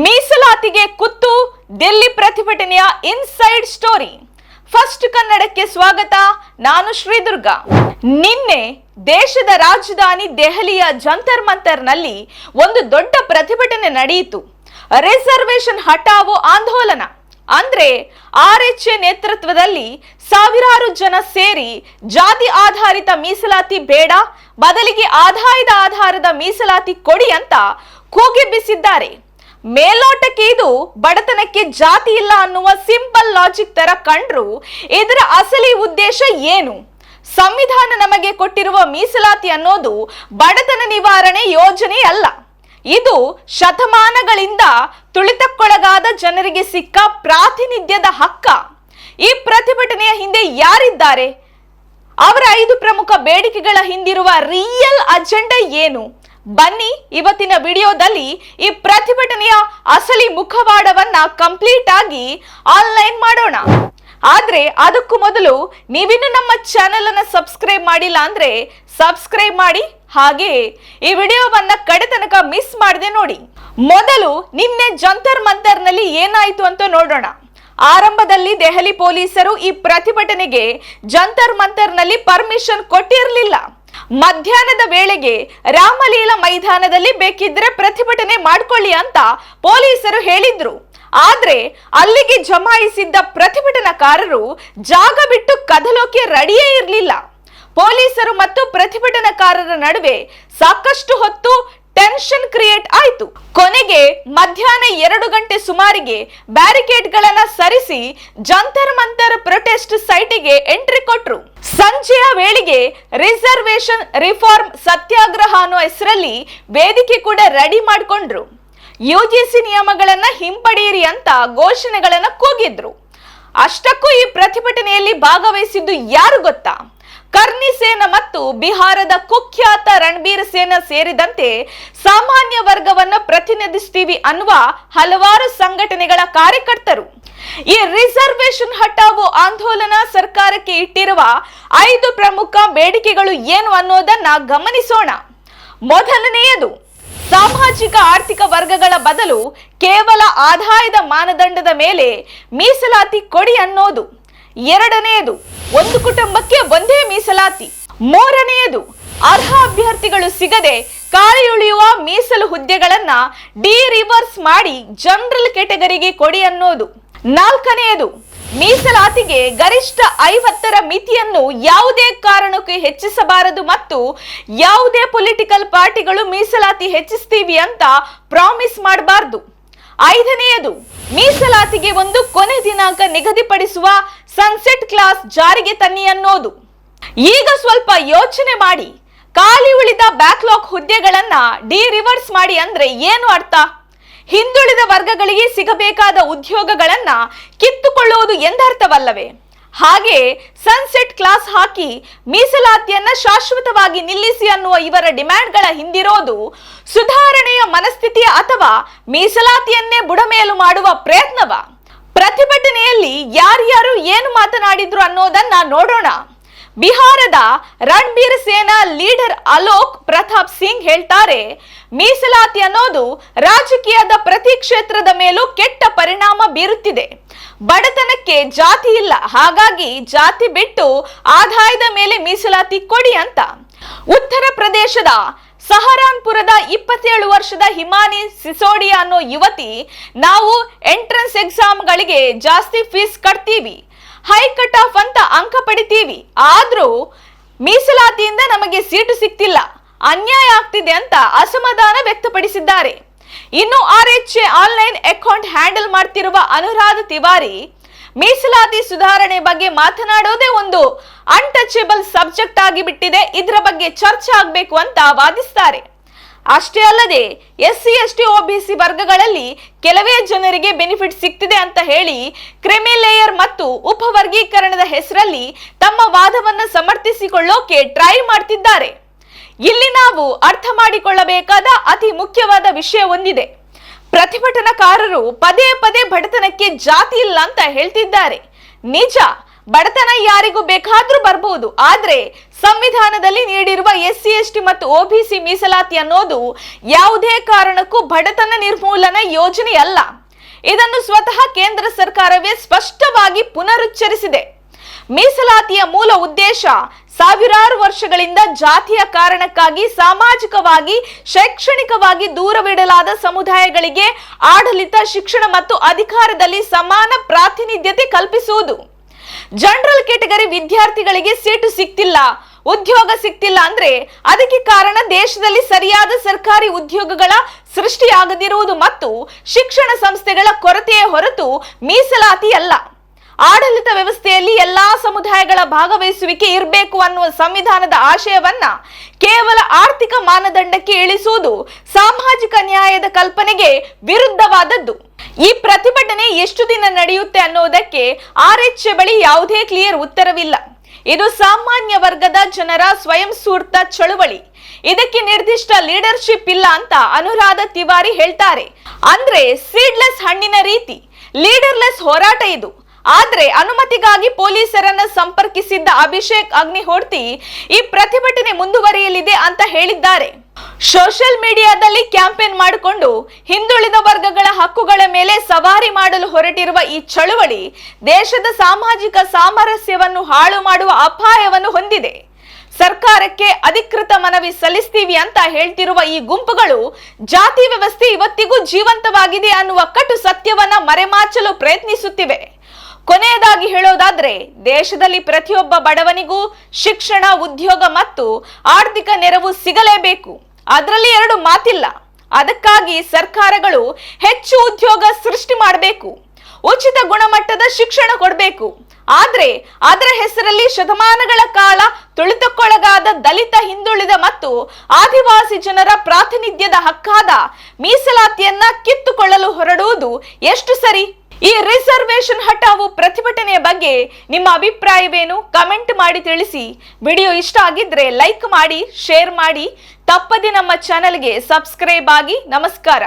ಮೀಸಲಾತಿಗೆ ಕುತ್ತು ದಿಲ್ಲಿ ಪ್ರತಿಭಟನೆಯ inside story. First ಕನ್ನಡಕ್ಕೆ ಸ್ವಾಗತ. ನಾನು ಶ್ರೀದುರ್ಗಾ. ನಿನ್ನೆ ದೇಶದ ರಾಜಧಾನಿ ದೆಹಲಿಯ ಜಂತರ್ ಮಂತರ್ನಲ್ಲಿ ಒಂದು ದೊಡ್ಡ ಪ್ರತಿಭಟನೆ ನಡೆಯಿತು. ರಿಸರ್ವೇಶನ್ ಹಟಾವೋ ಆಂದೋಲನ. ಅಂದ್ರೆ RHA ನೇತೃತ್ವದಲ್ಲಿ ಸಾವಿರಾರು ಜನ ಸೇರಿ ಜಾತಿ ಆಧಾರಿತ ಮೀಸಲಾತಿ ಬೇಡ, ಬದಲಿಗೆ ಆದಾಯದ ಆಧಾರದ ಮೀಸಲಾತಿ ಕೊಡಿ ಅಂತ ಕೂಗಿಬ್ಬಿಸಿದ್ದಾರೆ. ಮೇಲೋಟಕ್ಕೆ ಇದು ಬಡತನಕ್ಕೆ ಜಾತಿ ಇಲ್ಲ ಅನ್ನುವ ಸಿಂಪಲ್ ಲಾಜಿಕ್ ತರ ಕಂಡ್ರು ಇದರ ಅಸಲಿ ಉದ್ದೇಶ ಏನು? ಸಂವಿಧಾನ ನಮಗೆ ಕೊಟ್ಟಿರುವ ಮೀಸಲಾತಿ ಅನ್ನೋದು ಬಡತನ ನಿವಾರಣೆ ಯೋಜನೆ ಅಲ್ಲ. ಇದು ಶತಮಾನಗಳಿಂದ ತುಳಿತಕ್ಕೊಳಗಾದ ಜನರಿಗೆ ಸಿಕ್ಕ ಪ್ರಾತಿನಿಧ್ಯದ ಹಕ್ಕ. ಈ ಪ್ರತಿಭಟನೆಯ ಹಿಂದೆ ಯಾರಿದ್ದಾರೆ? ಅವರ 5 ಪ್ರಮುಖ ಬೇಡಿಕೆಗಳ ಹಿಂದಿರುವ ರಿಯಲ್ ಅಜೆಂಡಾ ಏನು? ಬನ್ನಿ ಇವತ್ತಿನ ವಿಡಿಯೋದಲ್ಲಿ ಈ ಪ್ರತಿಭಟನೆಯ ಅಸಲಿ ಮುಖವಾಡವನ್ನ ಕಂಪ್ಲೀಟ್ ಆಗಿ ಆನ್ಲೈನ್ ಮಾಡೋಣ. ಆದ್ರೆ ಅದಕ್ಕೂ ಮೊದಲು ನೀವಿನ್ನು ನಮ್ಮ ಚಾನೆಲ್ ಅನ್ನ ಸಬ್ಸ್ಕ್ರೈಬ್ ಮಾಡಿಲ್ಲ ಅಂದ್ರೆ ಸಬ್ಸ್ಕ್ರೈಬ್ ಮಾಡಿ, ಹಾಗೆ ಈ ವಿಡಿಯೋವನ್ನ ಕಡೆ ತನಕ ಮಿಸ್ ಮಾಡದೆ ನೋಡಿ. ಮೊದಲು ನಿನ್ನೆ ಜಂತರ್ ಮಂತರ್ನಲ್ಲಿ ಏನಾಯ್ತು ಅಂತ ನೋಡೋಣ. ಆರಂಭದಲ್ಲಿ ದೆಹಲಿ ಪೊಲೀಸರು ಈ ಪ್ರತಿಭಟನೆಗೆ ಜಂತರ್ ಮಂತರ್ನಲ್ಲಿ ಪರ್ಮಿಷನ್ ಕೊಟ್ಟಿರಲಿಲ್ಲ. ಮಧ್ಯಾಹ್ನದ ವೇಳೆಗೆ ರಾಮಲೀಲಾ ಮೈದಾನದಲ್ಲಿ ಬೇಕಿದ್ರೆ ಪ್ರತಿಭಟನೆ ಮಾಡ್ಕೊಳ್ಳಿ ಅಂತ ಪೊಲೀಸರು ಹೇಳಿದ್ರು. ಆದ್ರೆ ಅಲ್ಲಿಗೆ ಜಮಾಯಿಸಿದ್ದ ಪ್ರತಿಭಟನಾಕಾರರು ಜಾಗ ಬಿಟ್ಟು ಕದಲೋಕೆ ರೆಡಿಯೇ ಇರಲಿಲ್ಲ. ಪೊಲೀಸರು ಮತ್ತು ಪ್ರತಿಭಟನಾಕಾರರ ನಡುವೆ ಸಾಕಷ್ಟು ಹೊತ್ತು ಟೆನ್ಷನ್ ಕ್ರಿಯೇಟ್ ಆಯ್ತು. ಕೊನೆಗೆ ಮಧ್ಯಾಹ್ನ 2 ಗಂಟೆ ಸುಮಾರಿಗೆ ಬ್ಯಾರಿಕೇಡ್ಗಳನ್ನ ಸರಿಸಿ ಜಂತರ್ ಮಂತರ್ ಪ್ರೊಟೆಸ್ಟ್ ಸೈಟಿಗೆ ಎಂಟ್ರಿ ಕೊಟ್ರು. ಸಂಜೆಯ ವೇಳೆಗೆ ರಿಸರ್ವೇಶನ್ ರಿಫಾರ್ಮ್ ಸತ್ಯಾಗ್ರಹ ಅನ್ನೋ ಹೆಸರಲ್ಲಿ ವೇದಿಕೆ ಕೂಡ ರೆಡಿ ಮಾಡ್ಕೊಂಡ್ರು. UGC ನಿಯಮಗಳನ್ನ ಹಿಂಪಡೆಯಿರಿ ಅಂತ ಘೋಷಣೆಗಳನ್ನ ಕೂಗಿದ್ರು. ಅಷ್ಟಕ್ಕೂ ಈ ಪ್ರತಿಭಟನೆಯಲ್ಲಿ ಭಾಗವಹಿಸಿದ್ದು ಯಾರು ಗೊತ್ತಾ? ಕರ್ನಿ ಸೇನಾ ಮತ್ತು ಬಿಹಾರದ ಕುಖ್ಯಾತ ರಣಬೀರ್ ಸೇನಾ ಸೇರಿದಂತೆ ಸಾಮಾನ್ಯ ವರ್ಗವನ್ನು ಪ್ರತಿನಿಧಿಸ್ತೀವಿ ಅನ್ನುವ ಹಲವಾರು ಸಂಘಟನೆಗಳ ಕಾರ್ಯಕರ್ತರು. ಈ ರಿಸರ್ವೇಶನ್ ಹಟಾವೋ ಆಂದೋಲನ ಸರ್ಕಾರಕ್ಕೆ ಇಟ್ಟಿರುವ 5 ಪ್ರಮುಖ ಬೇಡಿಕೆಗಳು ಏನು ಅನ್ನೋದನ್ನ ಗಮನಿಸೋಣ. ಮೊದಲನೆಯದು, ಸಾಮಾಜಿಕ ಆರ್ಥಿಕ ವರ್ಗಗಳ ಬದಲು ಕೇವಲ ಆದಾಯದ ಮಾನದಂಡದ ಮೇಲೆ ಮೀಸಲಾತಿ ಕೊಡಿ ಅನ್ನೋದು. ಎರಡನೆಯದು, ಒಂದು ಕುಟುಂಬಕ್ಕೆ ಒಂದೇ ಮೀಸಲಾತಿ. ಮೂರನೆಯದು, ಅರ್ಹ ಅಭ್ಯರ್ಥಿಗಳು ಸಿಗದೆ ಖಾಲಿ ಉಳಿಯುವ ಮೀಸಲು ಹುದ್ದೆಗಳನ್ನ ರಿವರ್ಸ್ ಮಾಡಿ ಜನರಲ್ ಕೆಟಗರಿಗೆ ಕೊಡಿ ಅನ್ನೋದು. ನಾಲ್ಕನೆಯದು, ಮೀಸಲಾತಿಗೆ ಗರಿಷ್ಠ 50ರ ಮಿತಿಯನ್ನು ಯಾವುದೇ ಕಾರಣಕ್ಕೂ ಹೆಚ್ಚಿಸಬಾರದು ಮತ್ತು ಯಾವುದೇ ಪೊಲಿಟಿಕಲ್ ಪಾರ್ಟಿಗಳು ಮೀಸಲಾತಿ ಹೆಚ್ಚಿಸ್ತೀವಿ ಅಂತ ಪ್ರಾಮಿಸ್ ಮಾಡಬಾರದು. ಐದನೆಯದು, ಮೀಸಲಾತಿಗೆ ಒಂದು ಕೊನೆ ದಿನಾಂಕ ನಿಗದಿಪಡಿಸುವ ಸನ್ಸೆಟ್ ಕ್ಲಾಸ್ ಜಾರಿಗೆ ತನ್ನಿ ಅನ್ನೋದು. ಈಗ ಸ್ವಲ್ಪ ಯೋಚನೆ ಮಾಡಿ, ಖಾಲಿ ಉಳಿದ ಬ್ಯಾಕ್ಲಾಗ್ ಹುದ್ದೆಗಳನ್ನ ರಿವರ್ಸ್ ಮಾಡಿ ಅಂದ್ರೆ ಏನು ಅರ್ಥ? ಹಿಂದುಳಿದ ವರ್ಗಗಳಿಗೆ ಸಿಗಬೇಕಾದ ಉದ್ಯೋಗಗಳನ್ನ ಕಿತ್ತುಕೊಳ್ಳುವುದು ಎಂದರ್ಥವಲ್ಲವೇ? ಹಾಗೆ ಸನ್ಸೆಟ್ ಕ್ಲಾಸ್ ಹಾಕಿ ಮೀಸಲಾತಿಯನ್ನ ಶಾಶ್ವತವಾಗಿ ನಿಲ್ಲಿಸಿ ಅನ್ನುವ ಇವರ ಡಿಮ್ಯಾಂಡ್ಗಳ ಹಿಂದಿರೋದು ಸುಧಾರಣೆಯ ಮನಸ್ಥಿತಿಯ ಅಥವಾ ಮೀಸಲಾತಿಯನ್ನೇ ಬುಡಮೇಲು ಮಾಡುವ ಪ್ರಯತ್ನವ? ಪ್ರತಿಭಟನೆಯಲ್ಲಿ ಯಾರ್ಯಾರು ಏನು ಮಾತನಾಡಿದ್ರು ಅನ್ನೋದನ್ನ ನೋಡೋಣ. ಬಿಹಾರದ ರಣಬೀರ್ ಸೇನಾ ಲೀಡರ್ ಅಲೋಕ್ ಪ್ರತಾಪ್ ಸಿಂಗ್ ಹೇಳ್ತಾರೆ, ಮೀಸಲಾತಿ ಅನ್ನೋದು ರಾಜಕೀಯದ ಪ್ರತಿ ಕ್ಷೇತ್ರದ ಮೇಲೂ ಕೆಟ್ಟ ಪರಿಣಾಮ ಬೀರುತ್ತಿದೆ. ಬಡತನಕ್ಕೆ ಜಾತಿ ಇಲ್ಲ, ಹಾಗಾಗಿ ಜಾತಿ ಬಿಟ್ಟು ಆದಾಯದ ಮೇಲೆ ಮೀಸಲಾತಿ ಕೊಡಿ ಅಂತ. ಉತ್ತರ ಪ್ರದೇಶದ ಸಹರಾನ್ಪುರದ 27 ವರ್ಷದ ಹಿಮಾನಿ ಸಿಸೋಡಿಯಾ ಅನ್ನೋ ಯುವತಿ, ನಾವು ಎಂಟ್ರೆನ್ಸ್ ಎಕ್ಸಾಮ್ಗಳಿಗೆ ಜಾಸ್ತಿ ಫೀಸ್ ಕಟ್ತೀವಿ, ಹೈ ಕಟ್ ಆಫ್ ಅಂತ ಅಂಕ ಪಡಿತೀವಿ, ಆದ್ರೂ ಮೀಸಲಾತಿಯಿಂದ ನಮಗೆ ಸೀಟು ಸಿಕ್ತಿಲ್ಲ, ಅನ್ಯಾಯ ಆಗ್ತಿದೆ ಅಂತ ಅಸಮಾಧಾನ ವ್ಯಕ್ತಪಡಿಸಿದ್ದಾರೆ. ಇನ್ನು RHA ಆನ್ಲೈನ್ ಅಕೌಂಟ್ ಹ್ಯಾಂಡಲ್ ಮಾಡ್ತಿರುವ ಅನುರಾಧ ತಿವಾರಿ, ಮೀಸಲಾತಿ ಸುಧಾರಣೆ ಬಗ್ಗೆ ಮಾತನಾಡೋದೇ ಒಂದು ಅನ್ಟಚಬಲ್ ಸಬ್ಜೆಕ್ಟ್ ಆಗಿ ಬಿಟ್ಟಿದೆ, ಇದರ ಬಗ್ಗೆ ಚರ್ಚೆ ಆಗಬೇಕು ಅಂತ ವಾದಿಸ್ತಾರೆ. ಅಷ್ಟೇ ಅಲ್ಲದೆ SC ST OBC ವರ್ಗಗಳಲ್ಲಿ ಕೆಲವೇ ಜನರಿಗೆ ಬೆನಿಫಿಟ್ ಸಿಗ್ತಿದೆ ಅಂತ ಹೇಳಿ ಕ್ರಿಮಿ ಲೇಯರ್ ಮತ್ತು ಉಪವರ್ಗೀಕರಣದ ಹೆಸರಲ್ಲಿ ತಮ್ಮ ವಾದವನ್ನು ಸಮರ್ಥಿಸಿಕೊಳ್ಳೋಕೆ ಟ್ರೈ ಮಾಡ್ತಿದ್ದಾರೆ. ಇಲ್ಲಿ ನಾವು ಅರ್ಥ ಮಾಡಿಕೊಳ್ಳಬೇಕಾದ ಅತಿ ಮುಖ್ಯವಾದ ವಿಷಯ ಒಂದಿದೆ. ಪ್ರತಿಭಟನಾಕಾರರು ಪದೇ ಪದೇ ಬಡತನಕ್ಕೆ ಜಾತಿ ಇಲ್ಲ ಅಂತ ಹೇಳ್ತಿದ್ದಾರೆ. ನಿಜ, ಬಡತನ ಯಾರಿಗೂ ಬೇಕಾದ್ರೂ ಬರಬಹುದು, ಆದ್ರೆ ಸಂವಿಧಾನದಲ್ಲಿ ನೀಡಿರುವ SC ST ಮತ್ತು OBC ಮೀಸಲಾತಿ ಅನ್ನೋದು ಯಾವುದೇ ಕಾರಣಕ್ಕೂ ಬಡತನ ನಿರ್ಮೂಲನ ಯೋಜನೆ ಅಲ್ಲ. ಇದನ್ನು ಸ್ವತಃ ಕೇಂದ್ರ ಸರ್ಕಾರವೇ ಸ್ಪಷ್ಟವಾಗಿ ಪುನರುಚ್ಚರಿಸಿದೆ. ಮೀಸಲಾತಿಯ ಮೂಲ ಉದ್ದೇಶ ಸಾವಿರಾರು ವರ್ಷಗಳಿಂದ ಜಾತಿಯ ಕಾರಣಕ್ಕಾಗಿ ಸಾಮಾಜಿಕವಾಗಿ, ಶೈಕ್ಷಣಿಕವಾಗಿ ದೂರವಿಡಲಾದ ಸಮುದಾಯಗಳಿಗೆ ಆಡಳಿತ, ಶಿಕ್ಷಣ ಮತ್ತು ಅಧಿಕಾರದಲ್ಲಿ ಸಮಾನ ಪ್ರಾತಿನಿಧ್ಯತೆ ಕಲ್ಪಿಸುವುದು. ಜನರಲ್ ಕ್ಯಾಟಗರಿ ವಿದ್ಯಾರ್ಥಿಗಳಿಗೆ ಸೀಟು ಸಿಗ್ತಿಲ್ಲ, ಉದ್ಯೋಗ ಸಿಗ್ತಿಲ್ಲ ಅಂದ್ರೆ ಅದಕ್ಕೆ ಕಾರಣ ದೇಶದಲ್ಲಿ ಸರಿಯಾದ ಸರ್ಕಾರಿ ಉದ್ಯೋಗಗಳ ಸೃಷ್ಟಿಯಾಗದಿರುವುದು ಮತ್ತು ಶಿಕ್ಷಣ ಸಂಸ್ಥೆಗಳ ಕೊರತೆಯೇ ಹೊರತು ಮೀಸಲಾತಿ ಅಲ್ಲ. ಆಡಳಿತ ವ್ಯವಸ್ಥೆಯಲ್ಲಿ ಎಲ್ಲಾ ಸಮುದಾಯಗಳ ಭಾಗವಹಿಸುವಿಕೆ ಇರಬೇಕು ಅನ್ನುವ ಸಂವಿಧಾನದ ಆಶಯವನ್ನ ಕೇವಲ ಆರ್ಥಿಕ ಮಾನದಂಡಕ್ಕೆ ಇಳಿಸುವುದು ಸಾಮಾಜಿಕ ನ್ಯಾಯದ ಕಲ್ಪನೆಗೆ ವಿರುದ್ಧವಾದದ್ದು. ಈ ಪ್ರತಿಭಟನೆ ಎಷ್ಟು ದಿನ ನಡೆಯುತ್ತೆ ಅನ್ನೋದಕ್ಕೆ RH ಬಳಿ ಯಾವುದೇ ಕ್ಲಿಯರ್ ಉತ್ತರವಿಲ್ಲ. ಇದು ಸಾಮಾನ್ಯ ವರ್ಗದ ಜನರ ಸ್ವಯಂ ಸ್ಫೂರ್ತ ಚಳುವಳಿ. ಇದಕ್ಕೆ ನಿರ್ದಿಷ್ಟ ಲೀಡರ್ಶಿಪ್ ಇಲ್ಲ ಅಂತ ಅನುರಾಧ ತಿವಾರಿ ಹೇಳ್ತಾರೆ. ಅಂದ್ರೆ ಸೀಡ್ಲೆಸ್ ಹಣ್ಣಿನ ರೀತಿ ಲೀಡರ್ಲೆಸ್ ಹೋರಾಟ ಇದು. ಆದ್ರೆ ಅನುಮತಿಗಾಗಿ ಪೊಲೀಸರನ್ನ ಸಂಪರ್ಕಿಸಿದ್ದ ಅಭಿಷೇಕ್ ಅಗ್ನಿಹೋತ್ರಿ ಈ ಪ್ರತಿಭಟನೆ ಮುಂದುವರಿಯಲಿದೆ ಅಂತ ಹೇಳಿದ್ದಾರೆ. ಸೋಷಿಯಲ್ ಮೀಡಿಯಾದಲ್ಲಿ ಕ್ಯಾಂಪೇನ್ ಮಾಡಿಕೊಂಡು ಹಿಂದುಳಿದ ವರ್ಗಗಳ ಹಕ್ಕುಗಳ ಮೇಲೆ ಸವಾರಿ ಮಾಡಲು ಹೊರಟಿರುವ ಈ ಚಳುವಳಿ ದೇಶದ ಸಾಮಾಜಿಕ ಸಾಮರಸ್ಯವನ್ನು ಹಾಳು ಮಾಡುವ ಅಪಾಯವನ್ನು ಹೊಂದಿದೆ. ಸರ್ಕಾರಕ್ಕೆ ಅಧಿಕೃತ ಮನವಿ ಸಲ್ಲಿಸ್ತೀವಿ ಅಂತ ಹೇಳ್ತಿರುವ ಈ ಗುಂಪುಗಳು ಜಾತಿ ವ್ಯವಸ್ಥೆ ಇವತ್ತಿಗೂ ಜೀವಂತವಾಗಿದೆ ಅನ್ನುವ ಕಟು ಸತ್ಯವನ್ನ ಮರೆಮಾಚಲು ಪ್ರಯತ್ನಿಸುತ್ತಿವೆ. ಕೊನೆಯದಾಗಿ ಹೇಳೋದಾದ್ರೆ, ದೇಶದಲ್ಲಿ ಪ್ರತಿಯೊಬ್ಬ ಬಡವನಿಗೂ ಶಿಕ್ಷಣ, ಉದ್ಯೋಗ ಮತ್ತು ಆರ್ಥಿಕ ನೆರವು ಸಿಗಲೇಬೇಕು. ಅದರಲ್ಲಿ ಎರಡು ಮಾತಿಲ್ಲ. ಅದಕ್ಕಾಗಿ ಸರ್ಕಾರಗಳು ಹೆಚ್ಚು ಉದ್ಯೋಗ ಸೃಷ್ಟಿ ಮಾಡಬೇಕು, ಉಚಿತ ಗುಣಮಟ್ಟದ ಶಿಕ್ಷಣ ಕೊಡಬೇಕು. ಆದ್ರೆ ಅದರ ಹೆಸರಲ್ಲಿ ಶತಮಾನಗಳ ಕಾಲ ತುಳಿತಕ್ಕೊಳಗಾದ ದಲಿತ, ಹಿಂದುಳಿದ ಮತ್ತು ಆದಿವಾಸಿ ಜನರ ಪ್ರಾತಿನಿಧ್ಯದ ಹಕ್ಕಾದ ಮೀಸಲಾತಿಯನ್ನ ಕಿತ್ತುಕೊಳ್ಳಲು ಹೊರಡುವುದು ಎಷ್ಟು ಸರಿ? ಈ ರಿಸರ್ವೇಶನ್ ಹಠಾವು ಪ್ರತಿಭಟನೆಯ ಬಗ್ಗೆ ನಿಮ್ಮ ಅಭಿಪ್ರಾಯವೇನು? ಕಮೆಂಟ್ ಮಾಡಿ ತಿಳಿಸಿ. ವಿಡಿಯೋ ಇಷ್ಟ ಆಗಿದ್ರೆ ಲೈಕ್ ಮಾಡಿ, ಶೇರ್ ಮಾಡಿ. ತಪ್ಪದೆ ನಮ್ಮ ಚಾನೆಲ್ಗೆ ಸಬ್ಸ್ಕ್ರೈಬ್ ಆಗಿ. ನಮಸ್ಕಾರ.